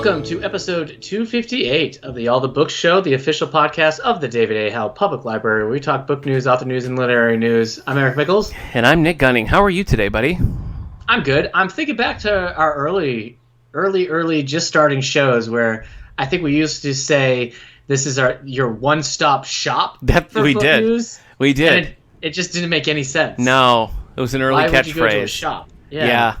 Welcome to episode 258 of the All the Books Show, the official podcast of the David A. Howe Public Library, where we talk book news, author news, and literary news. I'm Eric Mickles. And I'm Nick Gunning. How are you today, buddy? I'm good. I'm thinking back to our early, just starting shows where I think we used to say this is your one-stop shop for we book did. news. We did. And it just didn't make any sense. No, it was an early Why catchphrase. would you go to a shop? Yeah.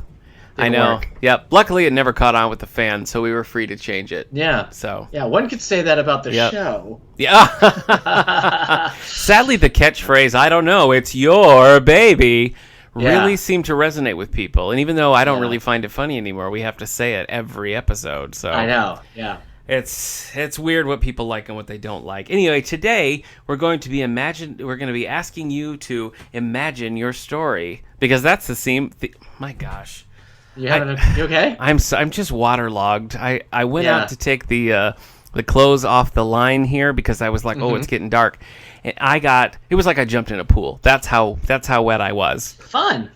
I know. Work. Yep. Luckily, it never caught on with the fans, so we were free to change it. Yeah. So. Yeah, one could say that about the show. Yeah. Sadly, the catchphrase, I don't know, it's your baby, really seemed to resonate with people. And even though I don't really find it funny anymore, we have to say it every episode. So I know. Yeah. It's weird what people like and what they don't like. Anyway, today we're going to be asking you to imagine your story, because that's the theme. My gosh. You okay? I'm just waterlogged. I went out to take the clothes off the line here because I was like, oh, it's getting dark. And it was like I jumped in a pool. That's how wet I was. Fun.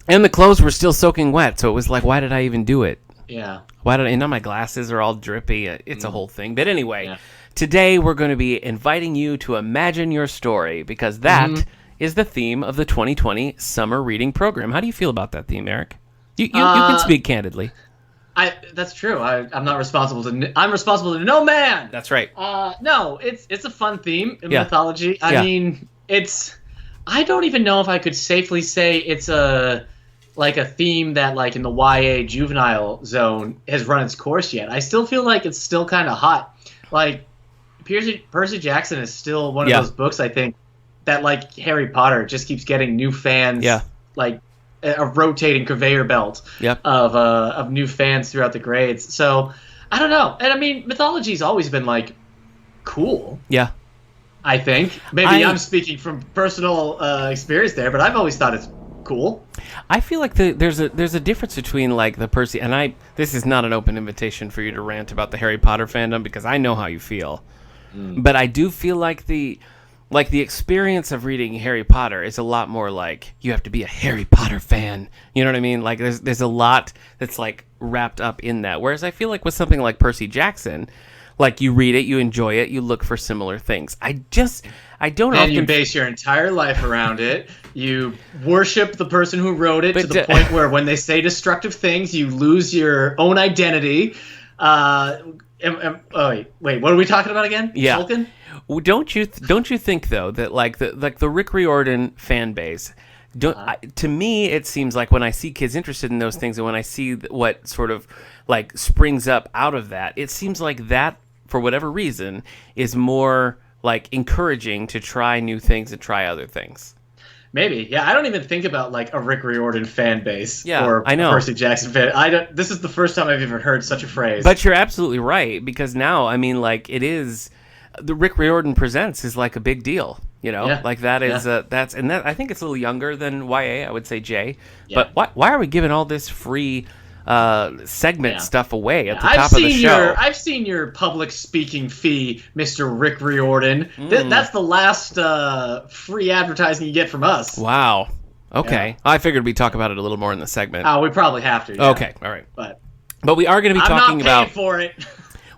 And the clothes were still soaking wet, so it was like, why did I even do it? Yeah. And now my glasses are all drippy. It's a whole thing. But anyway, today we're going to be inviting you to imagine your story, because that is the theme of the 2020 summer reading program. How do you feel about that theme, Eric? You can speak candidly. That's true. I'm not responsible I'm responsible to no man. That's right. No, it's a fun theme in mythology. I mean, I don't even know if I could safely say it's a theme that, like, in the YA juvenile zone has run its course yet. I still feel like it's still kind of hot. Like, Percy Jackson is still one of those books, I think, that, like Harry Potter, just keeps getting new fans. Yeah. Like a rotating conveyor belt of new fans throughout the grades. So I don't know. And I mean, mythology's always been, like, cool. Yeah. I think. Maybe I'm speaking from personal experience there, but I've always thought it's cool. I feel like there's a difference between, like, the Percy, and this is not an open invitation for you to rant about the Harry Potter fandom, because I know how you feel. But I do feel like the experience of reading Harry Potter is a lot more like, you have to be a Harry Potter fan. You know what I mean? Like, there's a lot that's, like, wrapped up in that. Whereas I feel like with something like Percy Jackson, like, you read it, you enjoy it, you look for similar things. I don't often... And you base your entire life around it. You worship the person who wrote it to the point where when they say destructive things, you lose your own identity. Wait, what are we talking about again? Yeah. Tolkien? Well, don't you think, though, that like the Rick Riordan fan base, to me it seems like when I see kids interested in those things, and when I see what sort of, like, springs up out of that, it seems like that, for whatever reason, is more, like, encouraging to try new things and try other things. Maybe, yeah. I don't even think about, like, a Rick Riordan fan base or I know. a Percy Jackson fan. This is the first time I've ever heard such a phrase. But you're absolutely right, because now, I mean, like, it is... The Rick Riordan Presents is, like, a big deal, you know? Yeah. Like, that is... I think it's a little younger than YA, I would say J. Yeah. But why are we giving all this free segment stuff away at the top of the show? I've seen your public speaking fee, Mr. Rick Riordan. That's the last free advertising you get from us. Wow. Okay. Yeah. I figured we'd talk about it a little more in the segment. Oh, we probably have to. Yeah. Okay. All right. But we are going to be talking about... I'm not paying for it.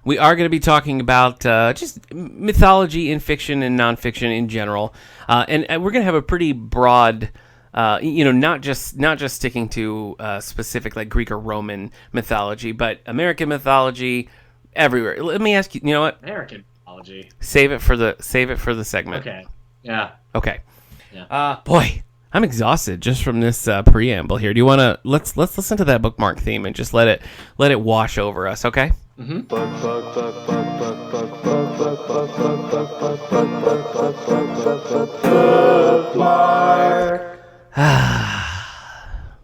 We are going to be talking about just mythology in fiction and nonfiction in general, and we're going to have a pretty broad, not just sticking to specific, like, Greek or Roman mythology, but American mythology everywhere. Let me ask you. You know what? American mythology. Save it for the segment. Okay. Yeah. Okay. Yeah. Boy, I'm exhausted just from this preamble here. Do you want to let's listen to that bookmark theme and just let it wash over us? Okay. Mm-hmm.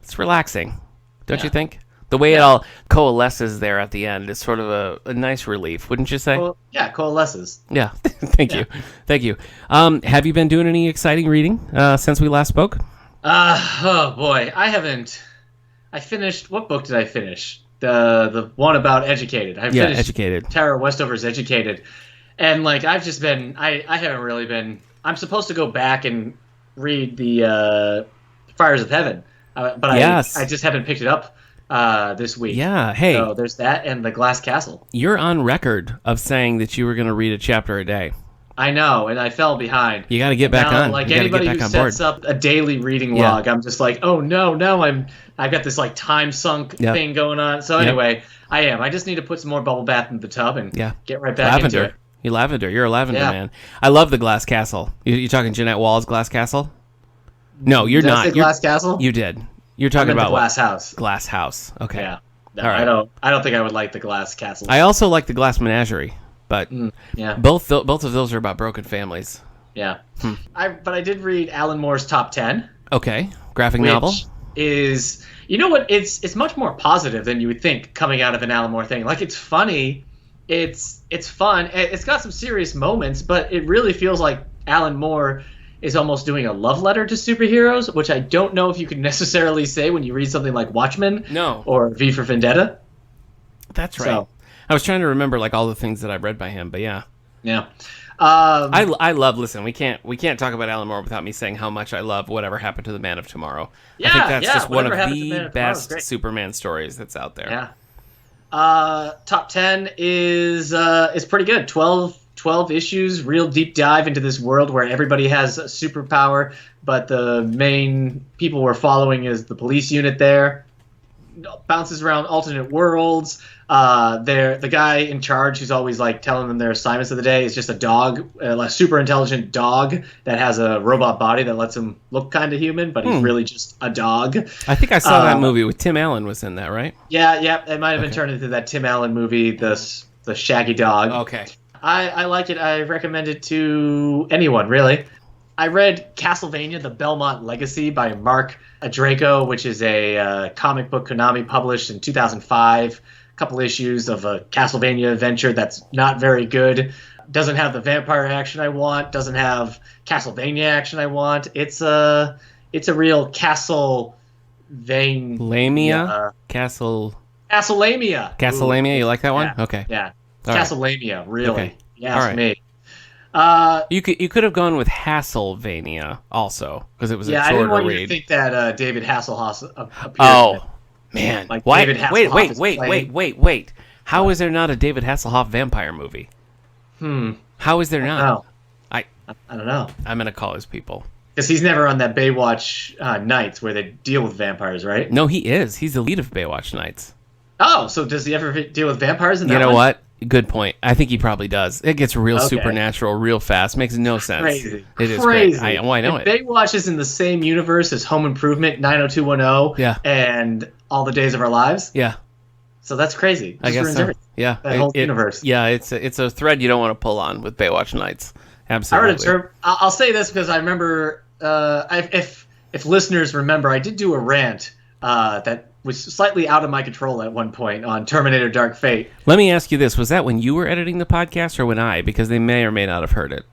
It's relaxing, don't you think? The way it all coalesces there at the end is sort of a nice relief, wouldn't you say? Coalesces. Yeah, thank you. Have you been doing any exciting reading since we last spoke? Oh boy, I haven't. I finished. What book did I finish? The one about Educated. I finished Educated. Tara Westover's Educated, and, like, I've just been. I haven't really been. I'm supposed to go back and read the Fires of Heaven, but I just haven't picked it up this week. Yeah, hey. So there's that and The Glass Castle. You're on record of saying that you were going to read a chapter a day. I know, and I fell behind. You got to get back on. Like you anybody get back who on board. sets up a daily reading log, I'm just like, oh no, I've got this like time sunk thing going on. So anyway, I just need to put some more bubble bath in the tub and get right back into it. You're a lavender man. I love The Glass Castle. You talking Jeanette Wall's Glass Castle? No, you're not. Did I say Glass Castle? You did. You're talking about the Glass House. Glass House. Okay. Yeah. No, all right. I don't think I would like The Glass Castle. I also like The Glass Menagerie, but both of those are about broken families. Yeah. But I did read Alan Moore's Top 10. Okay. Graphic novel. Is, you know what, it's much more positive than you would think coming out of an Alan Moore thing. Like, it's funny, it's fun, it's got some serious moments, but it really feels like Alan Moore is almost doing a love letter to superheroes, which I don't know if you could necessarily say when you read something like Watchmen or V for Vendetta. That's right. So, I was trying to remember like all the things that I've read by him, but yeah. I love. Listen, we can't talk about Alan Moore without me saying how much I love Whatever Happened to the Man of Tomorrow. I think that's just one of the best Superman stories that's out there. Yeah. Top 10 is pretty good. 12 issues, real deep dive into this world where everybody has a superpower, but the main people we're following is the police unit there. Bounces around alternate worlds. The guy in charge who's always like telling them their assignments of the day is just a dog, a super intelligent dog that has a robot body that lets him look kind of human, but he's really just a dog. I think I saw that movie with Tim Allen was in that, right? Yeah, it might have been turned into that Tim Allen movie, the Shaggy Dog. Okay. I like it. I recommend it to anyone, really. I read Castlevania: The Belmont Legacy by Mark Adraco, which is a comic book Konami published in 2005. A couple issues of a Castlevania adventure that's not very good. Doesn't have the vampire action I want. Doesn't have Castlevania action I want. It's a real Castlevania. Castlelamia. Castlelamia. You like that one? Yeah. Okay. Yeah. All Castlelamia, right. really. Okay. Yeah, all right. Me. You could have gone with Hasselvania also because it was a shorter read. I didn't want you to think that David Hasselhoff appeared. Oh, man! Like why? David Hasselhoff Wait! How is there not a David Hasselhoff vampire movie? How is there not? I don't know. I'm gonna call his people because he's never on that Baywatch Nights where they deal with vampires, right? No, he is. He's the lead of Baywatch Nights. Oh, so does he ever deal with vampires in that? You know one? what? Good point. I think he probably does. It gets real supernatural real fast. Makes no sense. Crazy. It is crazy. Great. I know it. Baywatch is in the same universe as Home Improvement, 90210, and All the Days of Our Lives. Yeah. So that's crazy. I guess so. Yeah. That whole universe. Yeah, it's a thread you don't want to pull on with Baywatch Nights. Absolutely. I'll say this because I remember, if listeners remember, I did do a rant that was slightly out of my control at one point on Terminator Dark Fate. Let me ask you this. Was that when you were editing the podcast or when I? Because they may or may not have heard it.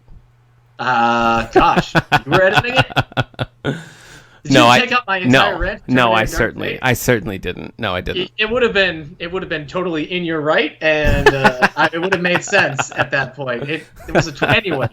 Gosh. You were editing it? Did you take up my entire rant? No, I certainly didn't. No, I didn't. It would have been totally in your right, and it would have made sense at that point. It was anyway.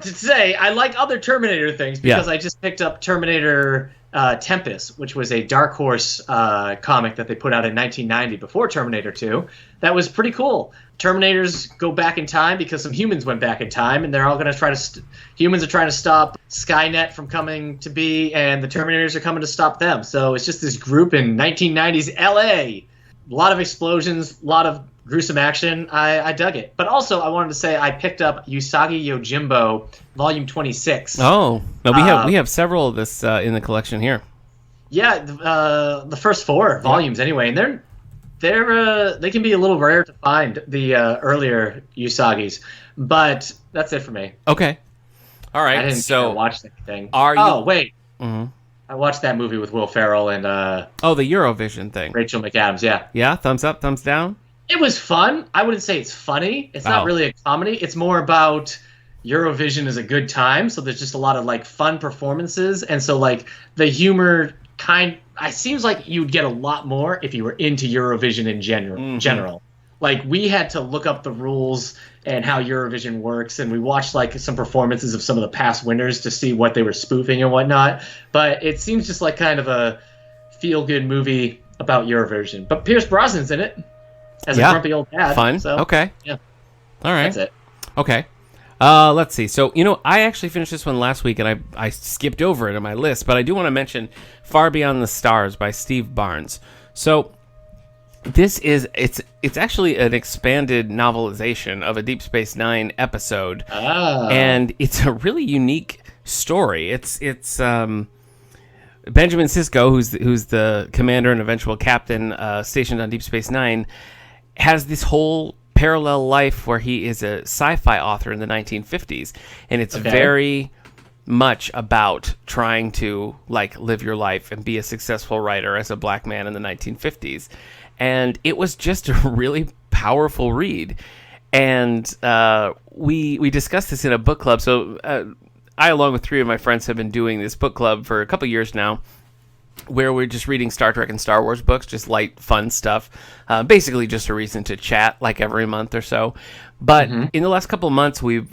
To say I like other Terminator things because I just picked up Terminator Tempest, which was a Dark Horse comic that they put out in 1990 before Terminator 2. That was pretty cool. Terminators go back in time because some humans went back in time, and they're all going to try to humans are trying to stop Skynet from coming to be, and the Terminators are coming to stop them. So it's just this group in 1990s LA. A lot of explosions, a lot of gruesome action. I dug it. But also, I wanted to say I picked up Usagi Yojimbo, Volume 26. Oh, no, we have several of this in the collection here. Yeah, the first 4 volumes anyway, and they can be a little rare to find, the earlier Usagis. But that's it for me. Okay. All right. I didn't watch anything. Wait. Mm-hmm. I watched that movie with Will Ferrell and the Eurovision thing. Rachel McAdams. Yeah. Yeah. Thumbs up. Thumbs down. It was fun. I wouldn't say it's funny. It's not really a comedy. It's more about Eurovision is a good time. So there's just a lot of like fun performances, and so like the humor it seems like you'd get a lot more if you were into Eurovision in general. Like, we had to look up the rules and how Eurovision works, and we watched like some performances of some of the past winners to see what they were spoofing and whatnot. But it seems just like kind of a feel-good movie about Eurovision. But Pierce Brosnan's in it as a grumpy old dad. Fun. So, okay. Yeah. All right. That's it. Okay. Let's see. So, I actually finished this one last week, and I skipped over it on my list, but I do want to mention Far Beyond the Stars by Steve Barnes. So, this is, it's actually an expanded novelization of a Deep Space Nine episode, and it's a really unique story. It's Benjamin Sisko, who's the commander and eventual captain stationed on Deep Space Nine, has this whole parallel life where he is a sci-fi author in the 1950s, and it's very much about trying to live your life and be a successful writer as a black man in the 1950s. And it was just a really powerful read. And we discussed this in a book club. So I, along with 3 of my friends, have been doing this book club for a couple years now, where we're just reading Star Trek and Star Wars books, just light, fun stuff. Basically just a reason to chat every month or so. But in the last couple of months, we've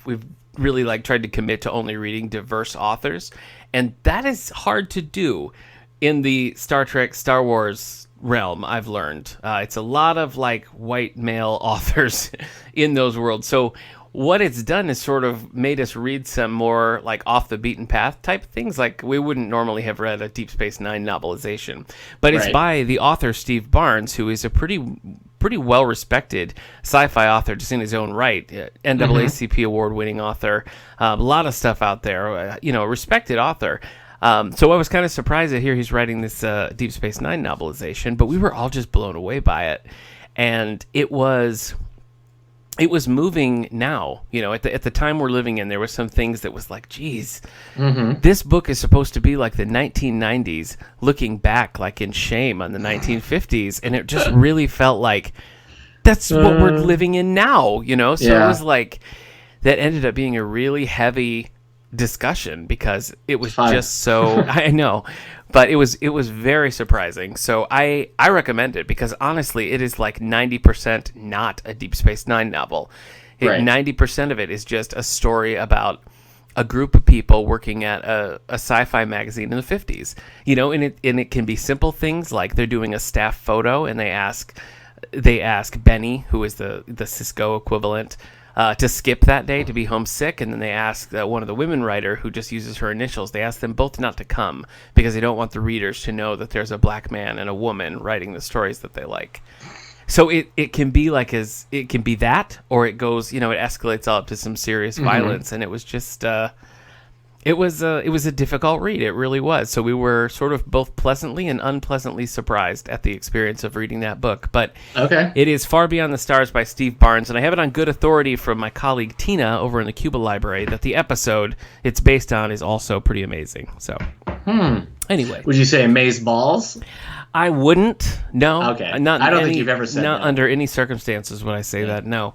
really tried to commit to only reading diverse authors. And that is hard to do in the Star Trek, Star Wars realm, I've learned. It's a lot of white male authors in those worlds. So what it's done is sort of made us read some more off the beaten path type things. We wouldn't normally have read a Deep Space Nine novelization, but it's by the author Steve Barnes, who is a pretty well respected sci-fi author just in his own right, NAACP award winning author, a lot of stuff out there, respected author. So I was kind of surprised to hear he's writing this Deep Space Nine novelization, but we were all just blown away by it, and it was moving. Now, at the time we're living in, there was some things that was geez, this book is supposed to be like the 1990s, looking back in shame on the 1950s, and it just really felt like that's what we're living in now, So it was that ended up being a really heavy discussion because it was just so I know, but it was very surprising. So I recommend it because honestly it is 90% not a Deep Space Nine novel. 90% of it is just a story about a group of people working at a sci-fi magazine in the 50s, and it can be simple things like they're doing a staff photo and they ask Benny, who is the Cisco equivalent, to skip that day, to be homesick, and then they ask one of the women writer who just uses her initials. They ask them both not to come because they don't want the readers to know that there's a black man and a woman writing the stories that they like. So it can be it can be that, or it goes, it escalates all up to some serious violence, and it was just it was a difficult read. It really was. So we were sort of both pleasantly and unpleasantly surprised at the experience of reading that book. But it is Far Beyond the Stars by Steve Barnes, and I have it on good authority from my colleague Tina over in the Cuba Library that the episode it's based on is also pretty amazing. So anyway, would you say Amaze Balls? I wouldn't. No. Okay. I don't think you've ever said not that. Under any circumstances would I say that. No.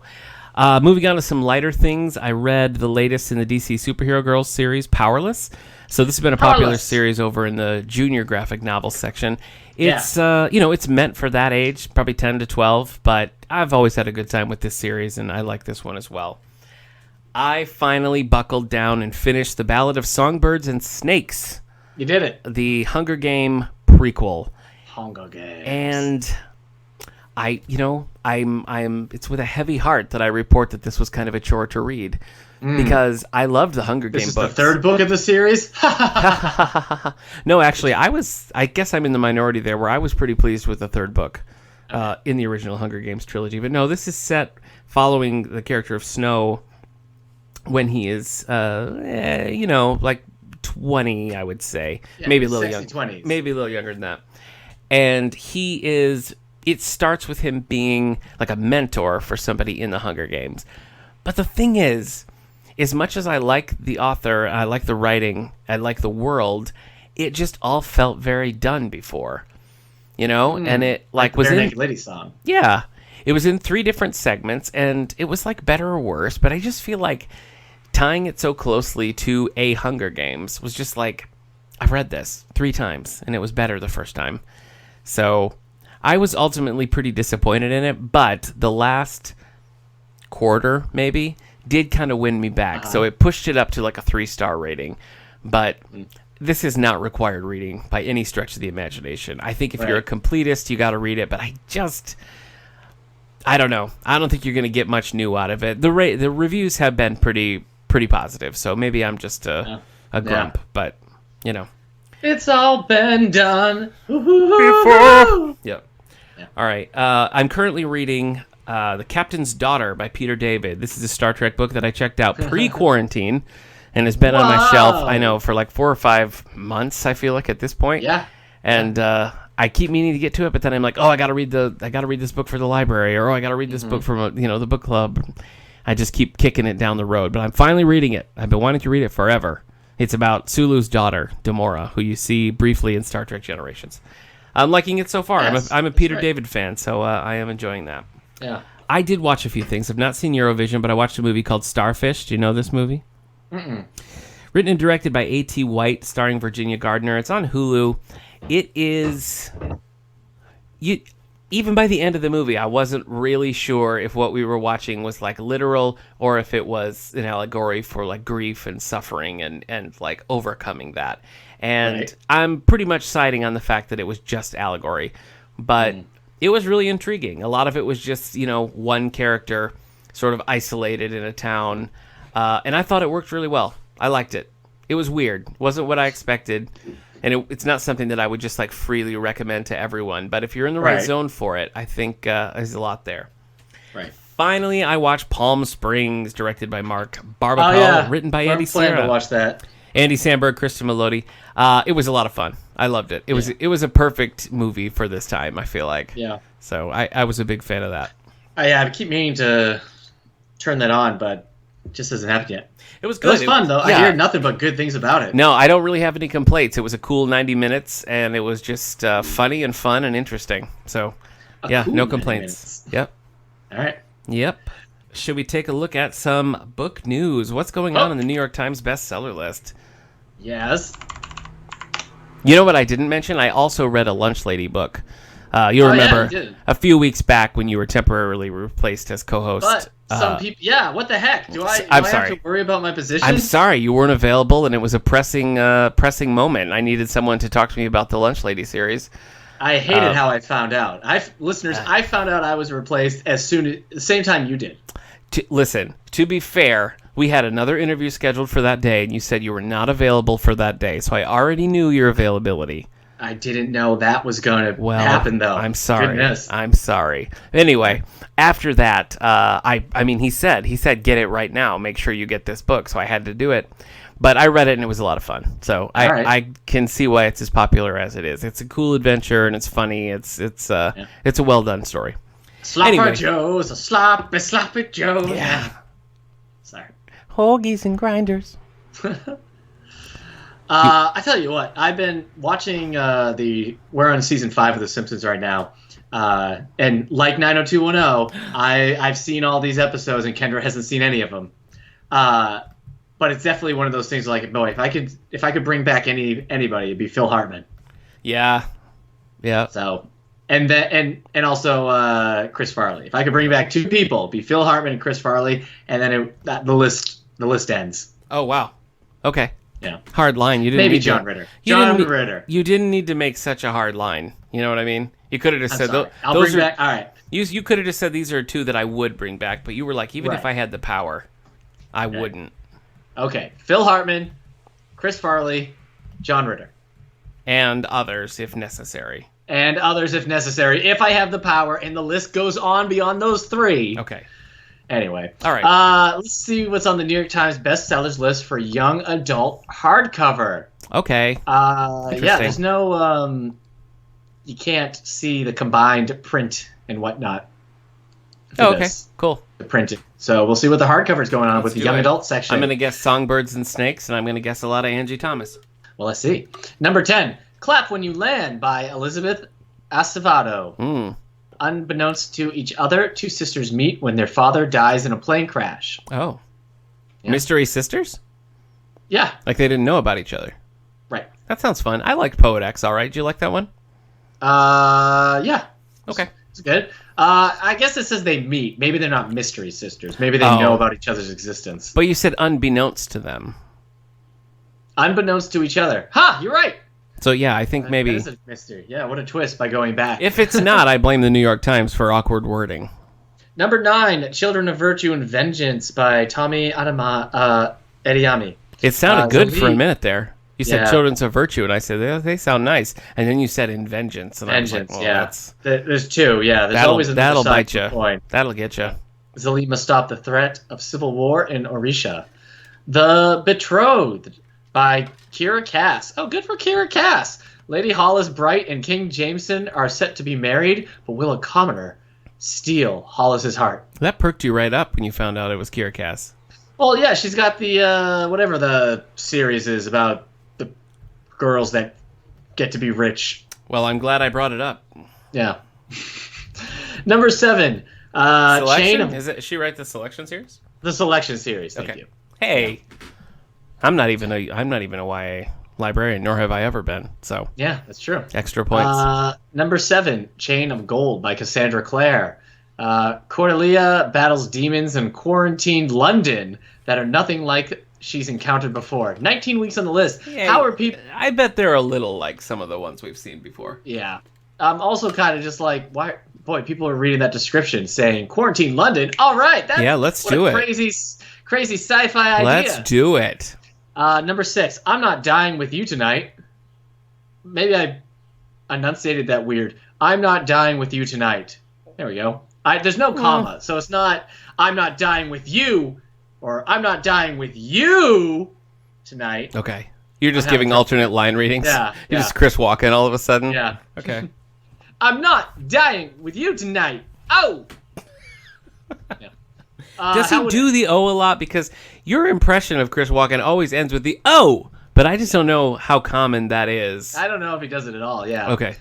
Moving on to some lighter things, I read the latest in the DC Superhero Girls series, Powerless. So this has been a popular series over in the junior graphic novel section. It's it's meant for that age, probably 10 to 12, but I've always had a good time with this series, and I like this one as well. I finally buckled down and finished The Ballad of Songbirds and Snakes. You did it. The Hunger Game prequel. Hunger Games. And I'm it's with a heavy heart that I report that this was kind of a chore to read because I loved the Hunger Game books. This is the third book of the series? No, actually, I guess I'm in the minority there where I was pretty pleased with the third book in the original Hunger Games trilogy. But no, this is set following the character of Snow when he is, 20, I would say. Yeah, maybe a little young, 20s. Maybe a little younger than that. And he is... It starts with him being like a mentor for somebody in the Hunger Games. But the thing is, as much as I like the author, I like the writing, I like the world, it just all felt very done before. And it was Bare in Naked Lady song. Yeah. It was in 3 different segments, and it was better or worse, but I just feel like tying it so closely to a Hunger Games was just I've read this 3 times, and it was better the first time. So I was ultimately pretty disappointed in it, but the last quarter, maybe, did kind of win me back. So it pushed it up to a 3-star rating. But this is not required reading by any stretch of the imagination. I think if you're a completist, you got to read it. But I don't know. I don't think you're going to get much new out of it. The reviews have been pretty positive, so maybe I'm just a grump. But it's all been done before. Yep. Yeah. All right. I'm currently reading The Captain's Daughter by Peter David. This is a Star Trek book that I checked out pre-quarantine and has been on my shelf, I know, for like 4 or 5 months, I feel like, at this point. Yeah. And I keep meaning to get to it, but then I'm like, I got to read this book for the library, or I got to read this book from the book club. I just keep kicking it down the road, but I'm finally reading it. I've been wanting to read it forever. It's about Sulu's daughter, Demora, who you see briefly in Star Trek Generations. I'm liking it so far. Yes, I'm a Peter David fan, so I am enjoying that. Yeah. I did watch a few things. I've not seen Eurovision, but I watched a movie called Starfish. Do you know this movie? Mm-mm. Written and directed by A.T. White, starring Virginia Gardner. It's on Hulu. It is... Even by the end of the movie, I wasn't really sure if what we were watching was like literal or if it was an allegory for like grief and suffering and like overcoming that. And I'm pretty much siding on the fact that it was just allegory. But it was really intriguing. A lot of it was just, one character sort of isolated in a town. And I thought it worked really well. I liked it. It was weird. It wasn't what I expected. And it's not something that I would just like freely recommend to everyone. But if you're in the right zone for it, I think there's a lot there. Right. Finally, I watched Palm Springs, directed by Mark Barbacol, written by Andy Serra. To watch that. Andy Samberg, Kristen Melody. It was a lot of fun. I loved it. It was a perfect movie for this time, I feel like. Yeah. So I was a big fan of that. I keep meaning to turn that on, but it just hasn't happened yet. It was good. It was fun, though. Yeah. I hear nothing but good things about it. No, I don't really have any complaints. It was a cool 90 minutes, and it was just funny and fun and interesting. So, cool no complaints. Yep. All right. Yep. Should we take a look at some book news? What's going on in the New York Times bestseller list? Yes. You know what I didn't mention? I also read a Lunch Lady book. You'll remember a few weeks back when you were temporarily replaced as co-host. But some people, what the heck? Do I have to worry about my position? I'm sorry, you weren't available, and it was a pressing moment. I needed someone to talk to me about the Lunch Lady series. I hated how I found out. I found out I was replaced the same time you did. Listen, to be fair, we had another interview scheduled for that day, and you said you were not available for that day, so I already knew your availability. I didn't know that was going to happen, though. I'm sorry. Goodness. I'm sorry. Anyway, after that, he said, get it right now. Make sure you get this book. So I had to do it. But I read it, and it was a lot of fun. So I can see why it's as popular as it is. It's a cool adventure, and it's funny. It's a well-done story. Slopper Joe's a sloppy Joe. Yeah. Sorry. Hoagies and grinders. I tell you what, I've been watching we're on season 5 of The Simpsons right now, and like 90210, I've seen all these episodes, and Kendra hasn't seen any of them. But it's definitely one of those things like, boy, if I could bring back anybody, it'd be Phil Hartman. Yeah. So, and also Chris Farley. If I could bring back 2 people, it'd be Phil Hartman and Chris Farley, and then the list ends. Oh wow. Okay. Yeah. Hard line. You didn't maybe need John Ritter. Ritter. You didn't need to make such a hard line. You know what I mean? You could have just said I'll bring back. All right. You could have just said these are 2 that I would bring back, but you were like, even if I had the power, I wouldn't. Okay. Phil Hartman, Chris Farley, John Ritter, and others if necessary. If I have the power, and the list goes on beyond those 3. Okay. Anyway, all right. Let's see what's on the New York Times bestsellers list for young adult hardcover. Okay. There's no you can't see the combined print and whatnot. Oh, okay, cool. The printing. So we'll see what the hardcover is going on with the young adult section. I'm going to guess Songbirds and Snakes, and I'm going to guess a lot of Angie Thomas. Well, let's see. Number 10, Clap When You Land by Elizabeth Acevedo. Unbeknownst to each other, 2 sisters meet when their father dies in a plane crash. Oh. Yeah. Mystery sisters? Yeah. Like they didn't know about each other. Right. That sounds fun. I liked Poet X, all right. Did you like that one? Yeah. Okay. It's good. I guess it says they meet. Maybe they're not mystery sisters. Maybe they know about each other's existence. But you said unbeknownst to them. unbeknownst to each other. Ha! You're right. So yeah, I think maybe... That is a mystery. Yeah, what a twist by going back. If it's not, I blame the New York Times for awkward wording. Number 9, Children of Virtue and Vengeance by Tommy Adeyemi. It sounded good for a minute there. You said Children of Virtue, and I said, they sound nice. And then you said in Vengeance. And Vengeance, I was like, well, There's 2, yeah. There's always another that'll bite you. Point. That'll get you. Zalid must stop the threat of civil war in Orisha. The Betrothed by Kira Cass. Oh, good for Kira Cass. Lady Hollis Bright and King Jameson are set to be married, but will a commoner steal Hollis's heart? That perked you right up when you found out it was Kira Cass. Well, yeah, she's got the, whatever the series is about the girls that get to be rich. Well, I'm glad I brought it up. Yeah. Number 7. Selection? Is she write the Selection series? The Selection series, thank you. Hey, I'm not even a YA librarian, nor have I ever been. So yeah, that's true. Extra points. Number 7, Chain of Gold by Cassandra Clare. Cordelia battles demons in quarantined London that are nothing like she's encountered before. 19 weeks on the list. Yeah, how are people? I bet they're a little like some of the ones we've seen before. Yeah. I'm also kind of just like, why? Boy, people are reading that description saying quarantine London. All right, let's do it. Crazy sci-fi idea. Let's do it. Number 6, I'm Not Dying With You Tonight. Maybe I enunciated that weird. I'm not dying with you tonight. There we go. There's no comma, so it's not I'm not dying with you or I'm not dying with you tonight. Okay. You're just giving alternate line readings? Yeah. You're just Chris Walken all of a sudden? Yeah. Okay. I'm not dying with you tonight. Oh! Yeah. Does he do the O a lot? Because your impression of Chris Walken always ends with the O, but I just don't know how common that is. I don't know if he does it at all, yeah. Okay.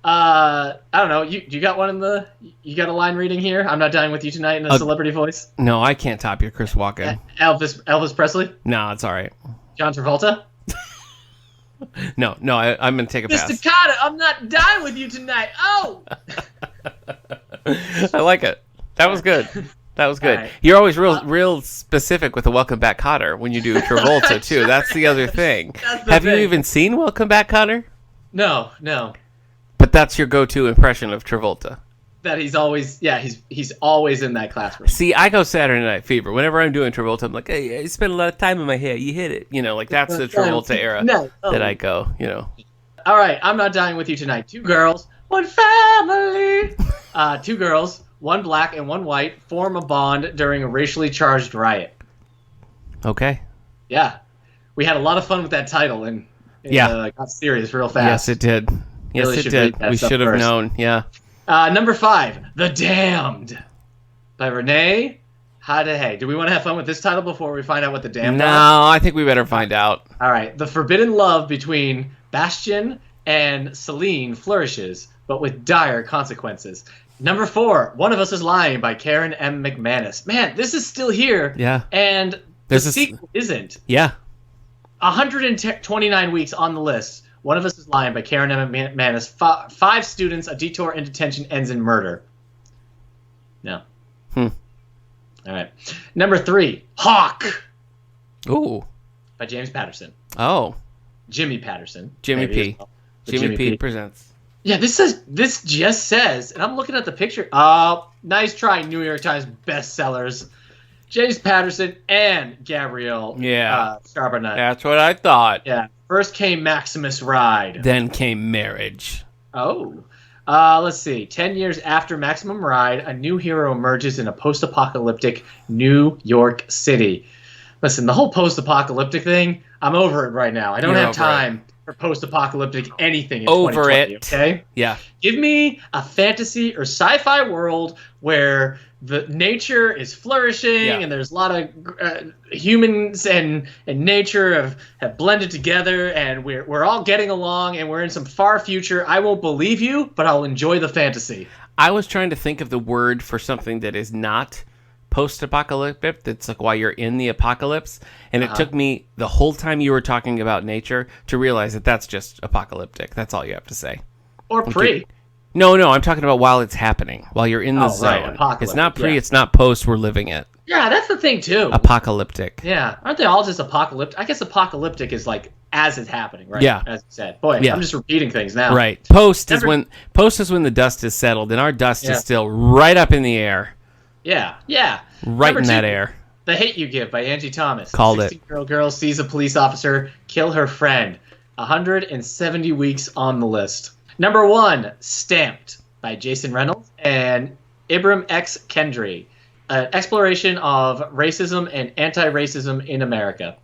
I don't know. You got one you got a line reading here? I'm not dying with you tonight in a celebrity voice? No, I can't top your Chris Walken. Elvis Presley? No, it's all right. John Travolta? No, I'm going to take a pass. Mr. Carter, I'm not dying with you tonight. Oh! I like it. That was good. That was good. Right. You're always real specific with the Welcome Back Kotter when you do Travolta, too. That's the other thing. Have you even seen Welcome Back Kotter? No. But that's your go-to impression of Travolta. That he's always in that classroom. See, I go Saturday Night Fever. Whenever I'm doing Travolta, I'm like, hey, I spent a lot of time in my hair. You hit it. Like that's the Travolta era that I go, All right, I'm not dying with you tonight. 2 girls, 1 family. 2 girls, 1 black and 1 white, form a bond during a racially charged riot. Okay. Yeah. We had a lot of fun with that title and got serious real fast. Yes, it did. Yes, it did. We should have known. Yeah. Number 5, The Damned by Renee Hadehay. Do we want to have fun with this title before we find out what The Damned are? No, I think we better find out. All right. The forbidden love between Bastian and Celine flourishes, but with dire consequences. Number 4, One of Us is Lying by Karen M. McManus. Man, this is still here. Yeah. And the sequel isn't. Yeah. 129 weeks on the list. One of Us is Lying by Karen M. McManus. 5 students, a detour in detention ends in murder. No. All right. Number 3, Hawk. Ooh. By James Patterson. Oh. Jimmy Patterson. Jimmy P. Well. Jimmy P. presents. Yeah, this just says, and I'm looking at the picture. Nice try, New York Times bestsellers. James Patterson and Gabrielle Charbonnet. That's what I thought. Yeah. First came Maximus Ride. Then came Marriage. Oh. Let's see. 10 years after Maximum Ride, a new hero emerges in a post-apocalyptic New York City. Listen, the whole post-apocalyptic thing, I'm over it right now. I don't have time for post-apocalyptic anything in 2020, okay? Yeah. Give me a fantasy or sci-fi world where the nature is flourishing and there's a lot of humans and nature have blended together and we're all getting along and we're in some far future. I won't believe you, but I'll enjoy the fantasy. I was trying to think of the word for something that is not post-apocalyptic. That's like while you're in the apocalypse. And it took me the whole time you were talking about nature to realize that that's just apocalyptic. That's all you have to say. Or pre. No, I'm talking about while it's happening, while you're in the zone. Right, it's not pre, it's not post, we're living it. Yeah, that's the thing, too. Apocalyptic. Yeah. Aren't they all just apocalyptic? I guess apocalyptic is like as it's happening, right? Yeah. As you said. Boy, I'm just repeating things now. Right. Post is when the dust is settled, and our dust is still right up in the air. Yeah. Yeah. Right in that air. The Hate You Give by Angie Thomas. Called it. 16-year-old girl sees a police officer kill her friend. 170 weeks on the list. Number 1, Stamped by Jason Reynolds and Ibram X. Kendi. An exploration of racism and anti-racism in America.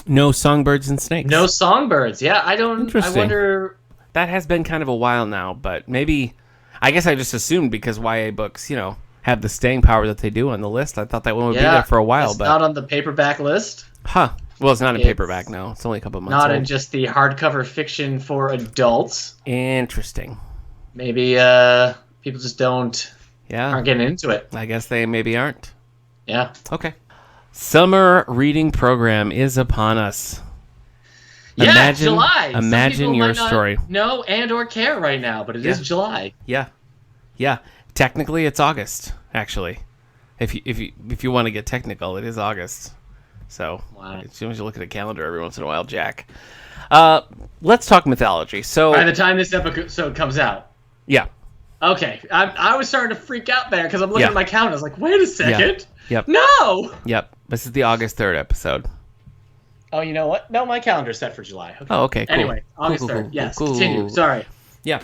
No songbirds and snakes. No songbirds. Yeah, I wonder. That has been kind of a while now, but maybe. I guess I just assumed because YA books, have the staying power that they do on the list. I thought that one would be there for a while, it's but not on the paperback list. Huh. Well, it's not in paperback now. It's only a couple months not old. in just the hardcover fiction for adults. Interesting. Maybe people just aren't getting into it. I guess they maybe aren't. Yeah. Okay. Summer reading program is upon us. Yeah, July. Imagine your story. No, and or care right now, but it is July. Yeah. Yeah. Technically, it's August, actually. If you want to get technical, it is August. So, as soon as you look at a calendar every once in a while, Jack. Let's talk mythology. So, by the time this episode comes out. Yeah. Okay. I was starting to freak out there because I'm looking at my calendar. I was like, wait a second. Yeah. Yep. No! Yep. This is the August 3rd episode. Oh, you know what? No, my calendar's set for July. Okay. Oh, okay, cool. Anyway, August 3rd. Yes, continue. Sorry. Yeah.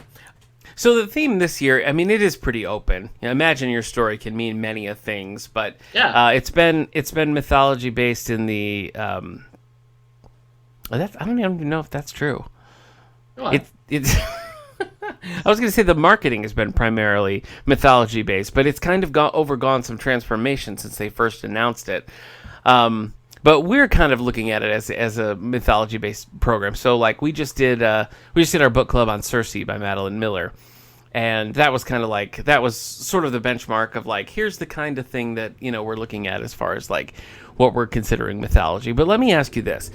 So the theme this year, it is pretty open. Imagine your story can mean many of things, but it's been mythology based in the. I don't even know if that's true. It's. I was going to say the marketing has been primarily mythology based, but it's kind of overgone some transformation since they first announced it. But we're kind of looking at it as a mythology based program. So like we just did our book club on Circe by Madeline Miller. And that was kind of like, that was sort of the benchmark of like, here's the kind of thing that, we're looking at as far as like what we're considering mythology. But let me ask you this.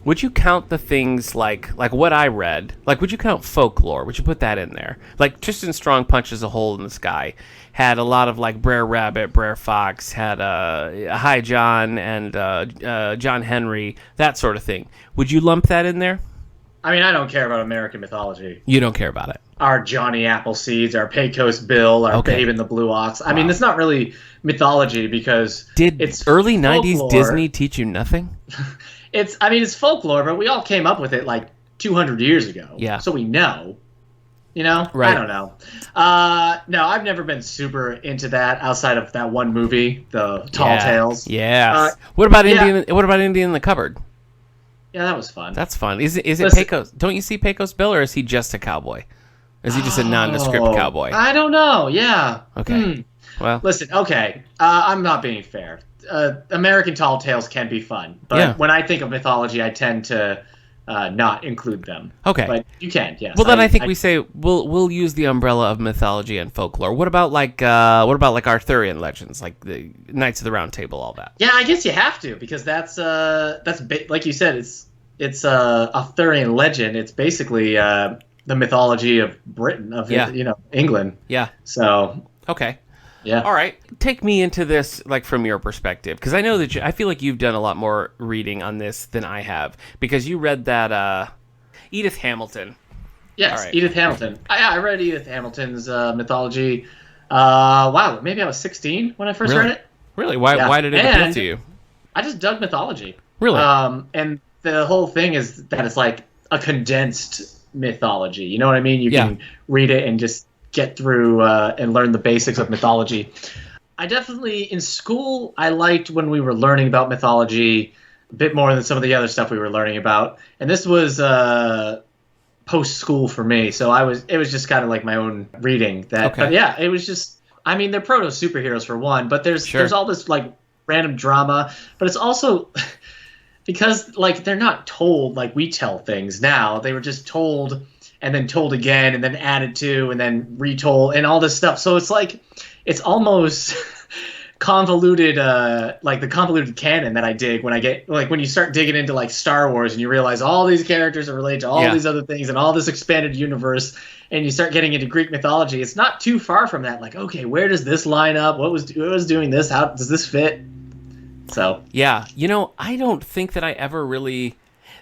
Would you count the things like what I read? Like, would you count Folklore? Would you put that in there? Like, Tristan Strong Punches a Hole in the Sky had a lot of like Brer Rabbit, Brer Fox, had Hi John and John Henry, that sort of thing. Would you lump that in there? I mean, I don't care about American mythology. You don't care about it. Our Johnny Appleseeds, our Pecos Bill, our Babe and the Blue Ox. I mean, it's not really mythology because it's early folklore. 90s Disney teach you nothing? It's folklore, but we all came up with it like 200 years ago. Yeah. So we know. Right. I don't know. No, I've never been super into that outside of that one movie, the Tall Tales. Yes. What about Indian in the Cupboard? Yeah, that was fun. That's fun. Is it Pecos? Don't you see Pecos Bill, or is he just a cowboy? Is he just a nondescript cowboy? I don't know. Yeah. Okay. Well, listen. Okay. I'm not being fair. American Tall Tales can be fun, but when I think of mythology, I tend to not include them. Okay. But you can. Yes. Well, then I think we say we'll use the umbrella of mythology and folklore. What about like Arthurian legends, like the Knights of the Round Table, all that? Yeah, I guess you have to because that's like you said, it's a Arthurian legend. It's basically the mythology of Britain, of England. Yeah. So. Okay. Yeah. All right. Take me into this, like, from your perspective, because I know that I feel like you've done a lot more reading on this than I have, because you read that Edith Hamilton. Yes, right. Edith Hamilton. I read Edith Hamilton's mythology. Wow, maybe I was 16 when I first read it. Really? Why did it appeal to you? I just dug mythology. Really? And the whole thing is that it's like a condensed mythology. You know what I mean? You can read it and just get through and learn the basics of mythology. I definitely, in school, I liked when we were learning about mythology a bit more than some of the other stuff we were learning about. And this was post-school for me, so it was just kind of like my own reading. But yeah, it was just, I mean, they're proto-superheroes for one, but there's all this like random drama, but it's also because like they're not told like we tell things now. They were just told and then told again, and then added to, and then retold, and all this stuff. So it's like, it's almost convoluted, like the convoluted canon that I dig when I get, like when you start digging into like Star Wars and you realize all these characters are related to all these other things and all this expanded universe, and you start getting into Greek mythology. It's not too far from that. Like, okay, where does this line up? What was doing this? How does this fit? So yeah, I don't think that I ever really.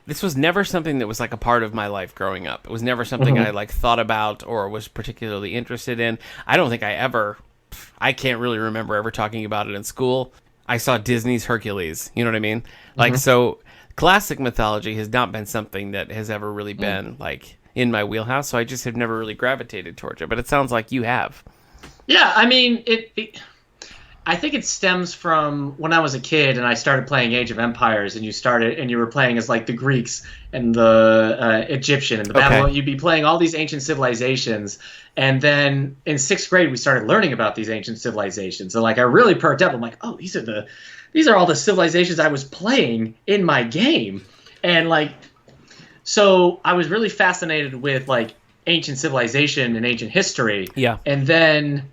this was never something that was like a part of my life growing up. It was never something I like thought about or was particularly interested in. I don't think I can't really remember ever talking about it in school. I saw Disney's Hercules, you know what I mean? Like, so classic mythology has not been something that has ever really been like in my wheelhouse. So I just have never really gravitated towards it, but it sounds like you have. Yeah. I mean, I think it stems from when I was a kid and I started playing Age of Empires, and you were playing as like the Greeks and the Egyptian and the Babylon. You'd be playing all these ancient civilizations, and then in 6th grade we started learning about these ancient civilizations. And like I really perked up. I'm like, oh, these are all the civilizations I was playing in my game, and like, so I was really fascinated with like ancient civilization and ancient history. Yeah, and then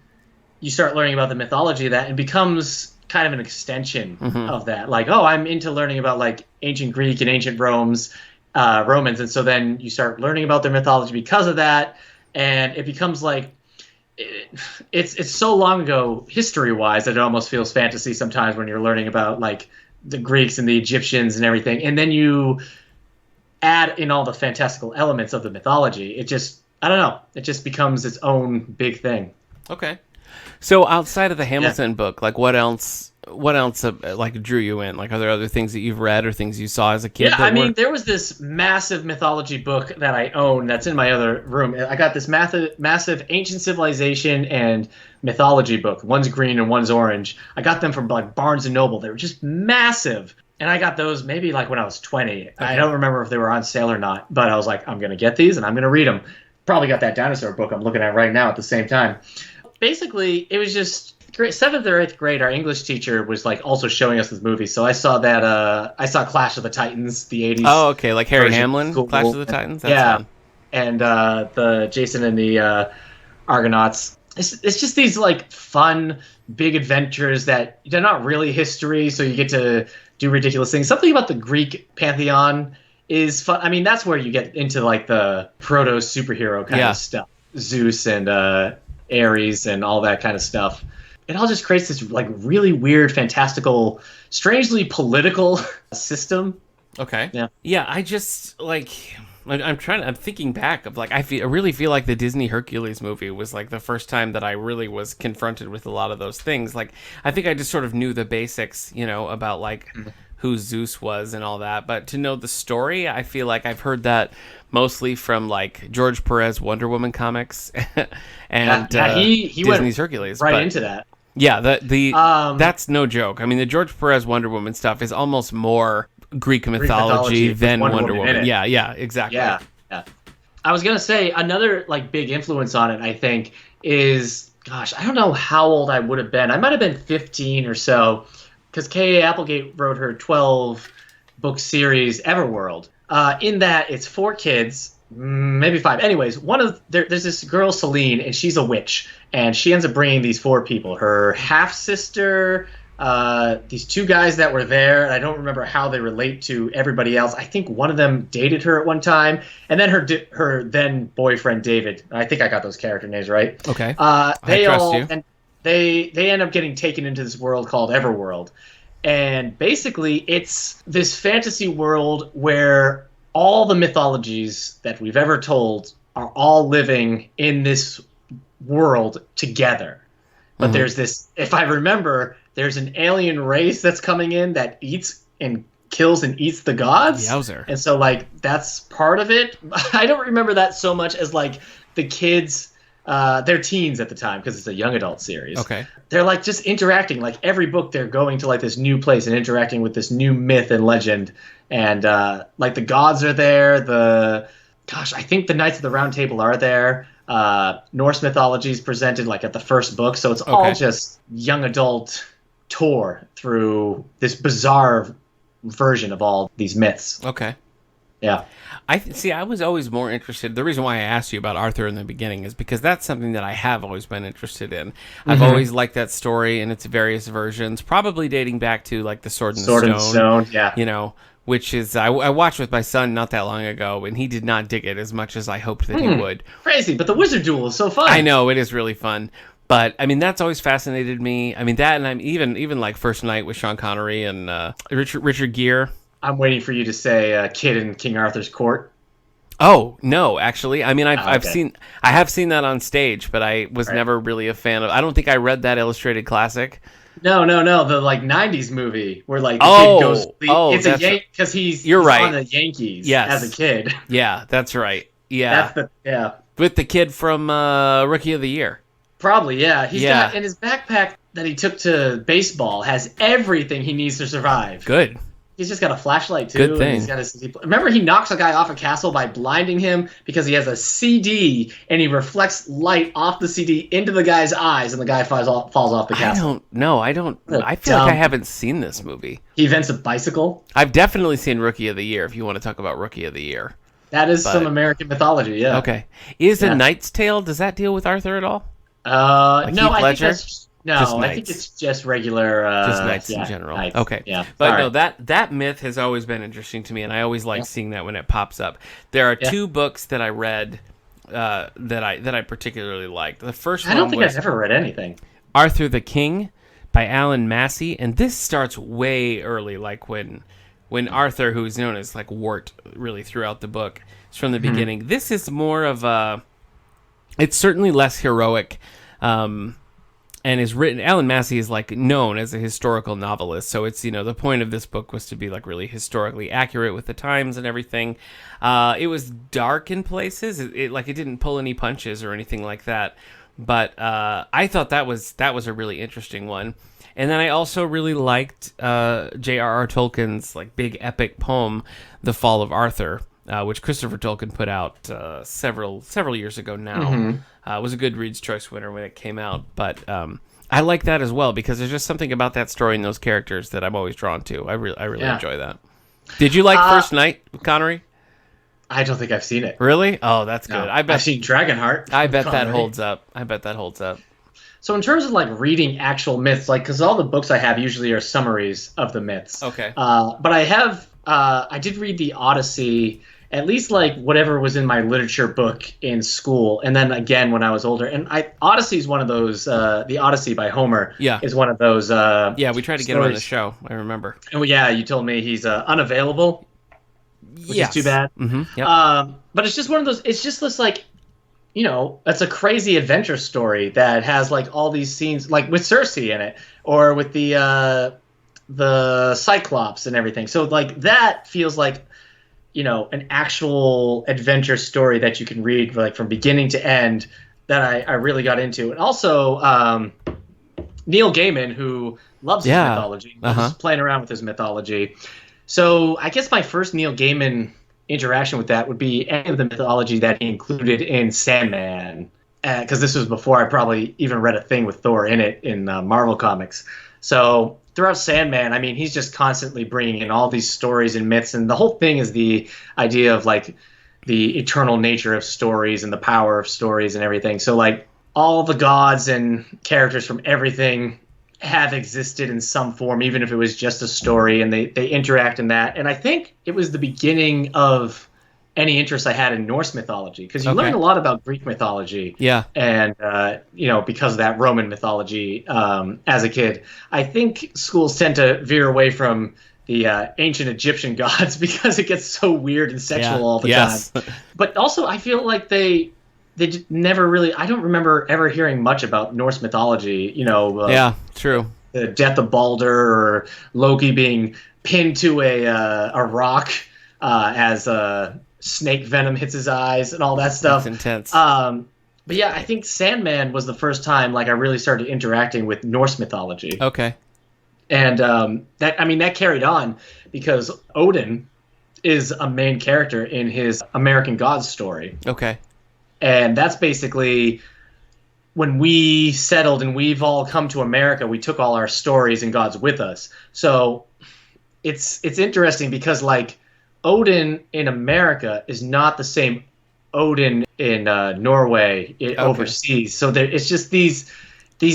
you start learning about the mythology of that, and becomes kind of an extension of that. Like, oh, I'm into learning about like ancient Greek and ancient Romans, and so then you start learning about their mythology because of that, and it becomes like it's so long ago history-wise that it almost feels fantasy sometimes when you're learning about like the Greeks and the Egyptians and everything, and then you add in all the fantastical elements of the mythology. It just, I don't know, it just becomes its own big thing. Okay. So outside of the Hamilton book, like what else like drew you in? Like, are there other things that you've read or things you saw as a kid? Yeah, I mean, there was this massive mythology book that I own that's in my other room. I got this massive ancient civilization and mythology book. One's green and one's orange. I got them from like Barnes and Noble. They were just massive. And I got those maybe like when I was 20. Okay. I don't remember if they were on sale or not, but I was like, I'm going to get these and I'm going to read them. Probably got that dinosaur book I'm looking at right now at the same time. Basically, it was just great. 7th or 8th grade, our English teacher was like also showing us this movie. So I saw that. I saw Clash of the Titans, the 80s. Oh, okay, like Harry Hamlin, cool. Clash of the Titans. That's fun. And the Jason and the Argonauts. It's just these like fun, big adventures that they're not really history, so you get to do ridiculous things. Something about the Greek pantheon is fun. I mean, that's where you get into like the proto superhero kind of stuff. Zeus and Ares and all that kind of stuff. It all just creates this like really weird, fantastical, strangely political system. Okay. Yeah. I just like, I'm thinking back of like, I really feel like the Disney Hercules movie was like the first time that I really was confronted with a lot of those things. Like, I think I just sort of knew the basics, you know, about like who Zeus was and all that. But to know the story, I feel like I've heard that mostly from like George Perez Wonder Woman comics and he Disney's Hercules. Right into that. Yeah, that's no joke. I mean, the George Perez Wonder Woman stuff is almost more Greek mythology than Wonder Woman. Yeah, exactly. Yeah. I was gonna say another like big influence on it, I think, is I don't know how old I would have been. I might have been 15 or so, because K.A. Applegate wrote her 12-book series Everworld. In that, it's 4 kids, maybe 5. Anyways, there's this girl, Celine, and she's a witch. And she ends up bringing these 4 people. Her half-sister, these 2 guys that were there, and I don't remember how they relate to everybody else. I think one of them dated her at one time. And then her then boyfriend, David. I think I got those character names right. Okay. I trust you. And they end up getting taken into this world called Everworld. And basically, it's this fantasy world where all the mythologies that we've ever told are all living in this world together. But there's this, if I remember, there's an alien race that's coming in that eats and kills and eats the gods. Yowzer. And so, like, that's part of it. I don't remember that so much as, like, the kids... they're teens at the time because it's a young adult series. Okay. They're like just interacting. Like every book, they're going to like this new place and interacting with this new myth and legend. And like the gods are there. I think the Knights of the Round Table are there. Norse mythology is presented like at the first book, so it's all just young adult tour through this bizarre version of all these myths. Okay. Yeah. I was always more interested. The reason why I asked you about Arthur in the beginning is because that's something that I have always been interested in. I've always liked that story in its various versions, probably dating back to like the Sword and the Stone. Yeah. You know, which is I watched with my son not that long ago, and he did not dig it as much as I hoped that he would. Crazy, but the Wizard Duel is so fun. I know, it is really fun. But I mean, that's always fascinated me. I mean, that, and I'm even like First Night with Sean Connery and Richard Gere. I'm waiting for you to say Kid in King Arthur's Court. Oh no, actually, I mean, I have seen that on stage, but I was never really a fan of. I don't think I read that illustrated classic. No, the like '90s movie where like the kid goes. It's a Yankee because he's right on the Yankees as a kid. Yeah, that's right. Yeah, with the kid from Rookie of the Year. Probably, yeah. He's got in his backpack that he took to baseball has everything he needs to survive. Good. He's just got a flashlight too. Good thing. And he's got remember, he knocks a guy off a castle by blinding him because he has a CD and he reflects light off the CD into the guy's eyes, and the guy falls off the castle. I feel like I haven't seen this movie. He invents a bicycle. I've definitely seen Rookie of the Year. If you want to talk about Rookie of the Year, that is some American mythology. Yeah. Okay. Is A Knight's Tale? Does that deal with Arthur at all? Like no, I think that's. No, I think it's just regular... just knights in general. Knights. Okay. Yeah. But no, that myth has always been interesting to me, and I always like seeing that when it pops up. There are two books that I read that I particularly liked. The first one I don't think I've ever read anything. Arthur the King by Alan Massey, and this starts way early, like when Arthur, who's known as like Wart really throughout the book, is from the beginning. This is more of a... It's certainly less heroic, and is written. Alan Massey is like known as a historical novelist, so it's the point of this book was to be like really historically accurate with the times and everything. It was dark in places. It didn't pull any punches or anything like that. But I thought that was a really interesting one. And then I also really liked J.R.R. Tolkien's like big epic poem, The Fall of Arthur, which Christopher Tolkien put out several years ago now. It was a good Reader's Choice winner when it came out, but I like that as well because there's just something about that story and those characters that I'm always drawn to. I really enjoy that. Did you like First Night, Connery? I don't think I've seen it. Really? Oh, that's good. I've seen Dragonheart. I bet that holds up. So in terms of like reading actual myths, like because all the books I have usually are summaries of the myths. Okay. But I did read the Odyssey. At least like whatever was in my literature book in school, and then again when I was older. And Odyssey is one of those. The Odyssey by Homer is one of those. We tried to get him on the show. I remember. And you told me he's unavailable, which is too bad. Mm-hmm. Yep. But it's just one of those. It's just this like, it's a crazy adventure story that has like all these scenes, like with Cersei in it, or with the Cyclops and everything. So like that feels like, an actual adventure story that you can read like from beginning to end that I really got into. And also Neil Gaiman, who loves his mythology, was playing around with his mythology. So I guess my first Neil Gaiman interaction with that would be any of the mythology that he included in Sandman, because this was before I probably even read a thing with Thor in it in Marvel Comics. So throughout Sandman, I mean, he's just constantly bringing in all these stories and myths, and the whole thing is the idea of like the eternal nature of stories and the power of stories and everything. So like all the gods and characters from everything have existed in some form, even if it was just a story, and they interact in that. And I think it was the beginning of any interest I had in Norse mythology, because you learn a lot about Greek mythology. Yeah. And, because of that Roman mythology as a kid. I think schools tend to veer away from the ancient Egyptian gods because it gets so weird and sexual all the time. But also I feel like they never really, I don't remember ever hearing much about Norse mythology, true. The death of Balder or Loki being pinned to a rock as snake venom hits his eyes and all that stuff. That's intense. But yeah, I think Sandman was the first time like I really started interacting with Norse mythology. Okay. And that carried on because Odin is a main character in his American Gods story. Okay. And that's basically when we settled and we've all come to America, we took all our stories and gods with us. So it's interesting because like Odin in America is not the same Odin in Norway overseas. So it's just these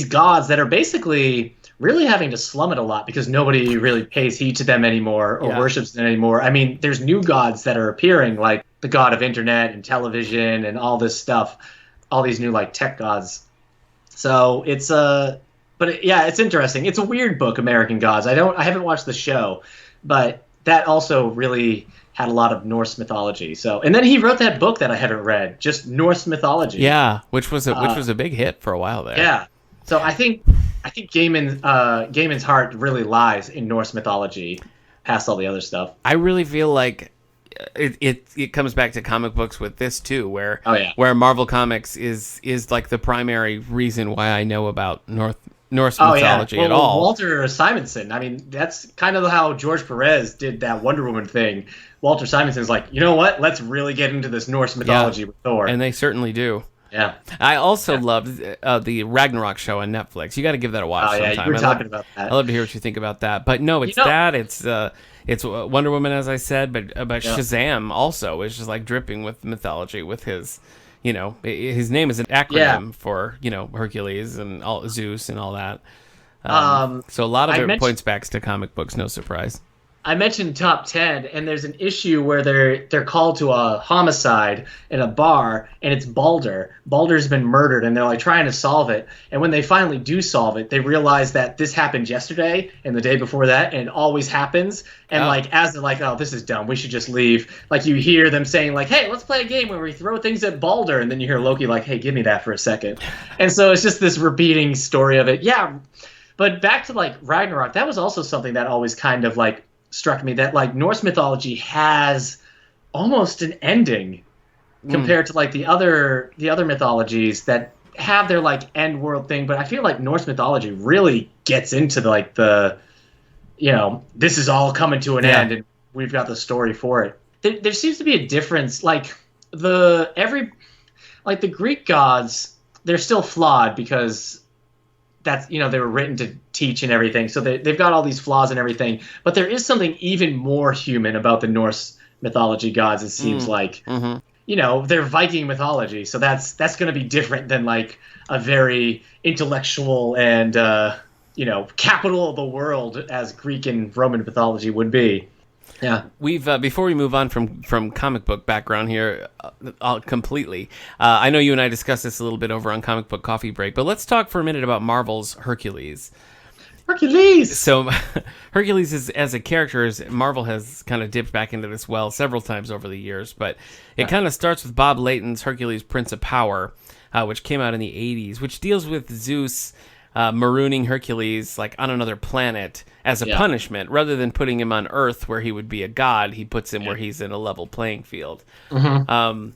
gods that are basically really having to slum it a lot because nobody really pays heed to them anymore or worships them anymore. I mean, there's new gods that are appearing, like the god of internet and television and all this stuff, all these new like tech gods. So it's it's interesting. It's a weird book, American Gods. I haven't watched the show, but that also really had a lot of Norse mythology. So, and then he wrote that book that I haven't read, just Norse mythology. Yeah, which was a big hit for a while there. Yeah. So I think Gaiman's heart really lies in Norse mythology, past all the other stuff. I really feel like it comes back to comic books with this too, where Marvel Comics is like the primary reason why I know about Norse mythology at all. Walter Simonson. I mean, that's kind of how George Perez did that Wonder Woman thing. Walter Simonson's like, you know what? Let's really get into this Norse mythology with Thor. And they certainly do. Yeah. I also loved the Ragnarok show on Netflix. You got to give that a watch sometime. You were talking about that. I'd love to hear what you think about that. But no, it's it's Wonder Woman, as I said, but Shazam also is just like dripping with mythology with his, his name is an acronym for, Hercules and Zeus and all that. So a lot of it points back to comic books, no surprise. I mentioned top 10, and there's an issue where they're called to a homicide in a bar, and it's Balder. Balder's been murdered, and they're like trying to solve it. And when they finally do solve it, they realize that this happened yesterday and the day before that, and it always happens. And as they're like, oh, this is dumb, we should just leave. Like you hear them saying like, hey, let's play a game where we throw things at Balder, and then you hear Loki like, hey, give me that for a second. And so it's just this repeating story of it. Yeah, but back to like Ragnarok, that was also something that always kind of like struck me, that like Norse mythology has almost an ending compared to like the other mythologies that have their like end world thing. But I feel like Norse mythology really gets into the this is all coming to an end and we've got the story for it. There seems to be a difference. Like the Greek gods, they're still flawed because that's, they were written to teach and everything. So they've got all these flaws and everything. But there is something even more human about the Norse mythology gods, it seems like. Mm-hmm. They're Viking mythology. So that's going to be different than like a very intellectual and, capital of the world as Greek and Roman mythology would be. Yeah, we've before we move on from comic book background here, completely. I know you and I discussed this a little bit over on Comic Book Coffee Break, but let's talk for a minute about Marvel's Hercules. So, Hercules is, as a character, Marvel has kind of dipped back into this well several times over the years, but it kind of starts with Bob Layton's Hercules, Prince of Power, which came out in the '80s, which deals with Zeus marooning Hercules like on another planet as a punishment. Rather than putting him on Earth where he would be a god, he puts him where he's in a level playing field. Mm-hmm.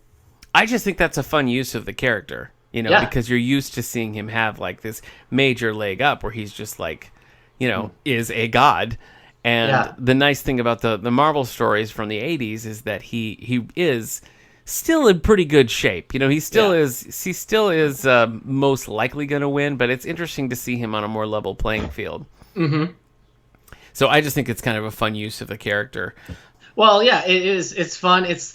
I just think that's a fun use of the character, because you're used to seeing him have like this major leg up where he's just like, is a god. And the nice thing about the Marvel stories from the 80s is that he is still in pretty good shape. He still is most likely going to win, but it's interesting to see him on a more level playing field. Mm-hmm. So I just think it's kind of a fun use of the character. Well, yeah, it is. It's fun. It's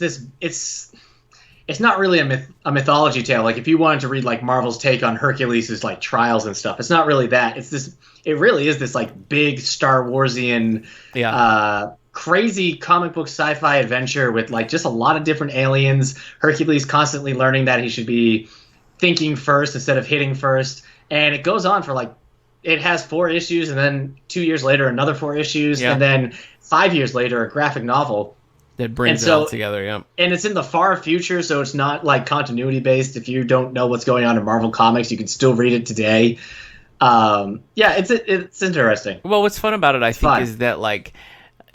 not really a mythology tale. Like if you wanted to read like Marvel's take on Hercules' like trials and stuff, it's not really that. It really is this like big Star Warsian, crazy comic book sci-fi adventure with like just a lot of different aliens. Hercules constantly learning that he should be thinking first instead of hitting first, and it goes on for like, it has 4 issues, and then 2 years later another 4 issues, and then 5 years later a graphic novel that brings it all together. Yeah, and it's in the far future, so it's not like continuity based. If you don't know what's going on in Marvel Comics, you can still read it today. It's interesting. Well, what's fun about it, I think, is that like,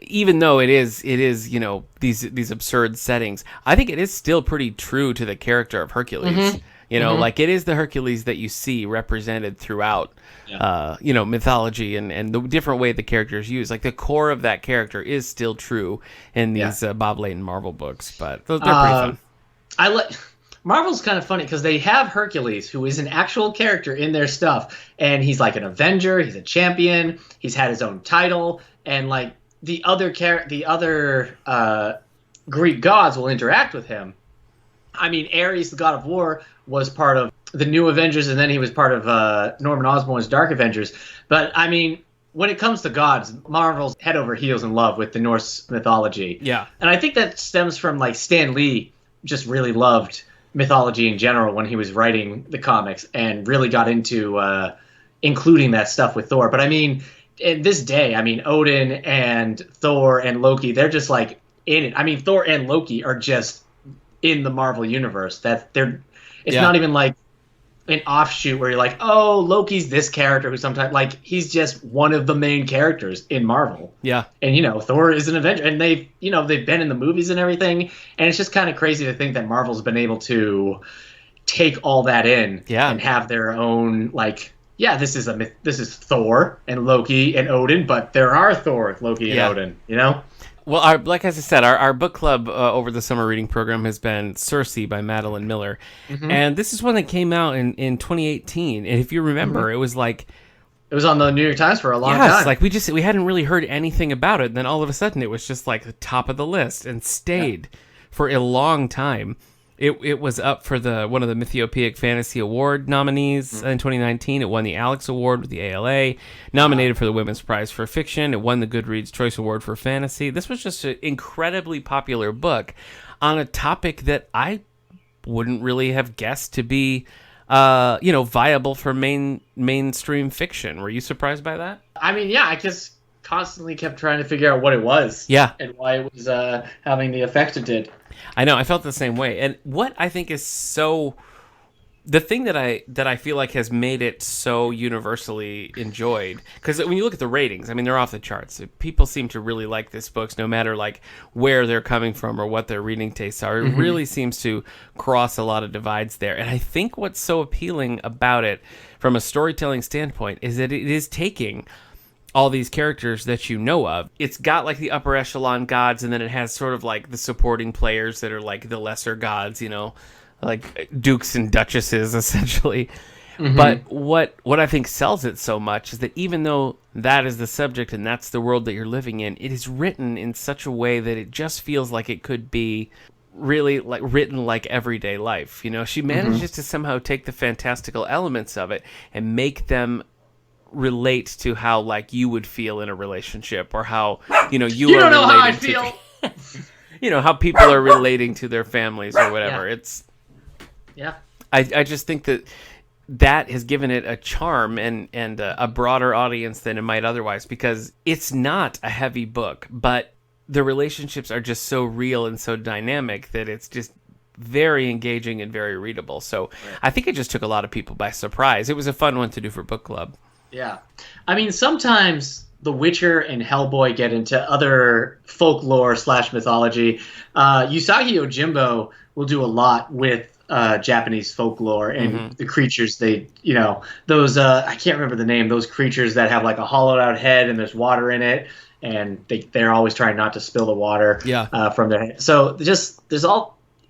even though it is these absurd settings, I think it is still pretty true to the character of Hercules. Mm-hmm. Like it is the Hercules that you see represented throughout mythology and the different way the character is used. Like the core of that character is still true in these Bob Layton Marvel books, but they're pretty fun. Marvel's kind of funny because they have Hercules, who is an actual character in their stuff, and he's like an Avenger, he's a champion, he's had his own title, and like the other Greek gods will interact with him. I mean, Ares, the god of war, was part of the New Avengers, and then he was part of Norman Osborn's Dark Avengers. But I mean, when it comes to gods, Marvel's head over heels in love with the Norse mythology. Yeah, and I think that stems from like Stan Lee just really loved mythology in general when he was writing the comics, and really got into including that stuff with Thor. But I mean, in this day, I mean, Odin and Thor and Loki, they're just like in it. I mean, Thor and Loki are just in the Marvel universe. It's not even like an offshoot where you're like, oh, Loki's this character who sometimes, like, he's just one of the main characters in Marvel. Yeah. And, you know, Thor is an Avenger, and they've been in the movies and everything. And it's just kind of crazy to think that Marvel's been able to take all that in and have their own, like, yeah, this is Thor and Loki and Odin, but there are Thor, Loki, and Odin, you know? Well, like as I said, our book club over the summer reading program has been Circe by Madeline Miller. Mm-hmm. And this is one that came out in 2018. And if you remember, it was like... It was on the New York Times for a long time. Yes, like we hadn't really heard anything about it. And then all of a sudden it was just like the top of the list and stayed for a long time. It was up for one of the Mythiopoeic Fantasy Award nominees in 2019. It won the Alex Award with the ALA. Nominated for the Women's Prize for Fiction. It won the Goodreads Choice Award for Fantasy. This was just an incredibly popular book on a topic that I wouldn't really have guessed to be, viable for mainstream fiction. Were you surprised by that? I mean, yeah, I just constantly kept trying to figure out what it was. Yeah. And why it was having the effect it did. I know, I felt the same way. And what I think is the thing that I feel like has made it so universally enjoyed, because when you look at the ratings, I mean, they're off the charts. People seem to really like this book, no matter like where they're coming from or what their reading tastes are. It really seems to cross a lot of divides there. And I think what's so appealing about it from a storytelling standpoint is that it is taking all these characters that you know of. It's got like the upper echelon gods, and then it has sort of like the supporting players that are like the lesser gods, you know, like dukes and duchesses essentially. But what I think sells it so much is that even though that is the subject and that's the world that you're living in, it is written in such a way that it just feels like it could be really like written like everyday life. You know, she manages to somehow take the fantastical elements of it and make them relate to how like you would feel in a relationship, or how you don't know how I feel. How people are relating to their families or whatever. I just think that has given it a charm and a broader audience than it might otherwise, because it's not a heavy book, but the relationships are just so real and so dynamic that it's just very engaging and very readable. So I think it just took a lot of people by surprise. It was a fun one to do for book club. Yeah. I mean, sometimes The Witcher and Hellboy get into other folklore / mythology. Usagi Yojimbo will do a lot with Japanese folklore and the creatures those, I can't remember the name, those creatures that have like a hollowed out head and there's water in it, and they're always trying not to spill the water from their head. So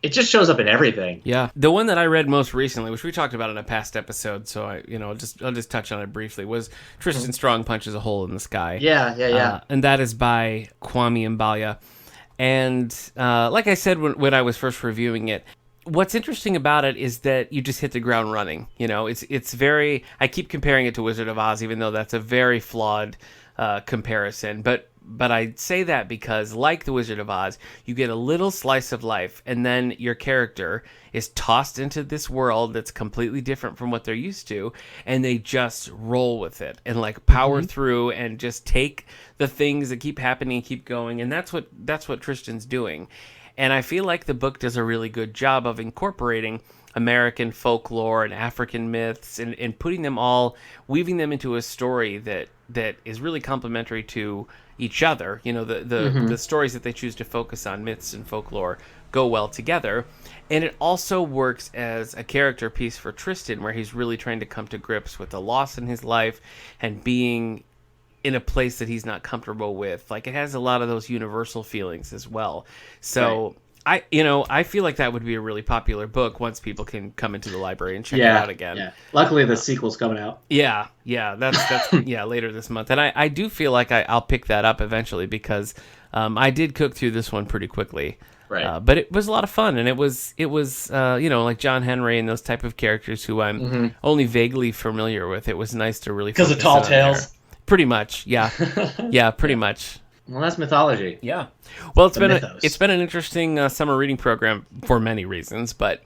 it just shows up in everything. Yeah. The one that I read most recently, which we talked about in a past episode, so I'll just touch on it briefly, was Tristan Strong Punches a Hole in the Sky. Yeah. And that is by Kwame Mbalia. And like I said when I was first reviewing it, what's interesting about it is that you just hit the ground running. You know, it's very... I keep comparing it to Wizard of Oz, even though that's a very flawed comparison. But I say that because, like the Wizard of Oz, you get a little slice of life, and then your character is tossed into this world that's completely different from what they're used to, and they just roll with it and like power through and just take the things that keep happening and keep going. And that's what Tristan's doing. And I feel like the book does a really good job of incorporating American folklore and African myths and putting them all, weaving them into a story that is really complementary to each other. You know, the stories that they choose to focus on, myths and folklore, go well together. And it also works as a character piece for Tristan, where he's really trying to come to grips with the loss in his life and being in a place that he's not comfortable with. Like, it has a lot of those universal feelings as well. So I feel like that would be a really popular book once people can come into the library and check it out again. Yeah. Luckily, the sequel's coming out. Yeah, that's later this month, and I do feel like I'll pick that up eventually, because I did cook through this one pretty quickly. Right. But it was a lot of fun, and it was like John Henry and those type of characters who I'm only vaguely familiar with. It was nice to really because of Tall Tales. Pretty much, yeah, pretty much. Well, that's mythology. Yeah. Well, it's been an interesting summer reading program for many reasons, but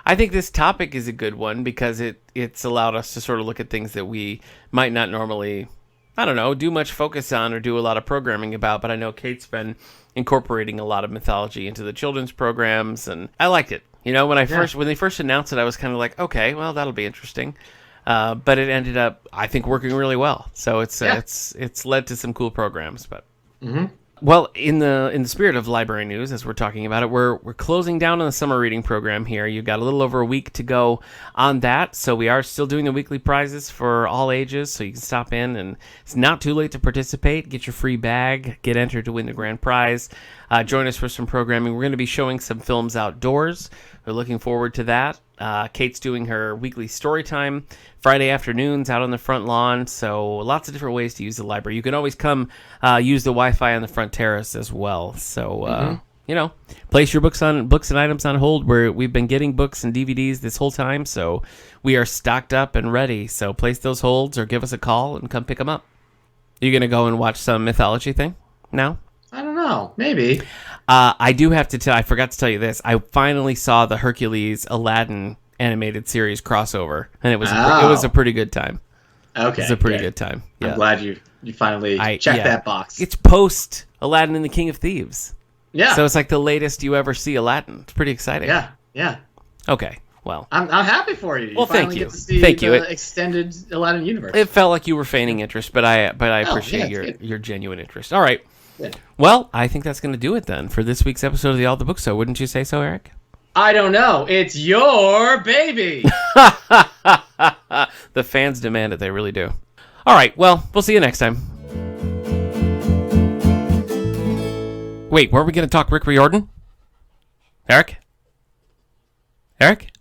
I think this topic is a good one because it's allowed us to sort of look at things that we might not normally I don't know, do much focus on or do a lot of programming about, but I know Kate's been incorporating a lot of mythology into the children's programs, and I liked it. You know, when they first announced it, I was kind of like, okay, well, that'll be interesting. But it ended up, I think, working really well. So it's led to some cool programs. But well, in the spirit of library news, as we're talking about it, we're closing down on the summer reading program here. You've got a little over a week to go on that. So we are still doing the weekly prizes for all ages. So you can stop in, and it's not too late to participate. Get your free bag. Get entered to win the grand prize. Join us for some programming. We're going to be showing some films outdoors. We're looking forward to that. Kate's doing her weekly story time Friday afternoons out on the front lawn. So lots of different ways to use the library. You can always come use the Wi-Fi on the front terrace as well. So, you know, place your books and items on hold, where we've been getting books and DVDs this whole time. So we are stocked up and ready. So place those holds or give us a call and come pick them up. Are you going to go and watch some mythology thing now? I don't know. Maybe. I do have to tell. I forgot to tell you this. I finally saw the Hercules Aladdin animated series crossover, and it was a pretty good time. It Okay, was a pretty good time. Yeah. I'm glad you finally checked that box. It's post Aladdin and the King of Thieves. Yeah. So it's like the latest you ever see Aladdin. It's pretty exciting. Yeah. Okay. Well, I'm happy for you. Well, thank you. Get to see the extended Aladdin universe. It felt like you were feigning interest, but I appreciate your genuine interest. All right. Good. Well, I think that's going to do it then for this week's episode of the All the Books Show. Wouldn't you say so, Eric? I don't know. It's your baby. The fans demand it. They really do. All right. Well, we'll see you next time. Wait, weren't we going to talk Rick Riordan? Eric?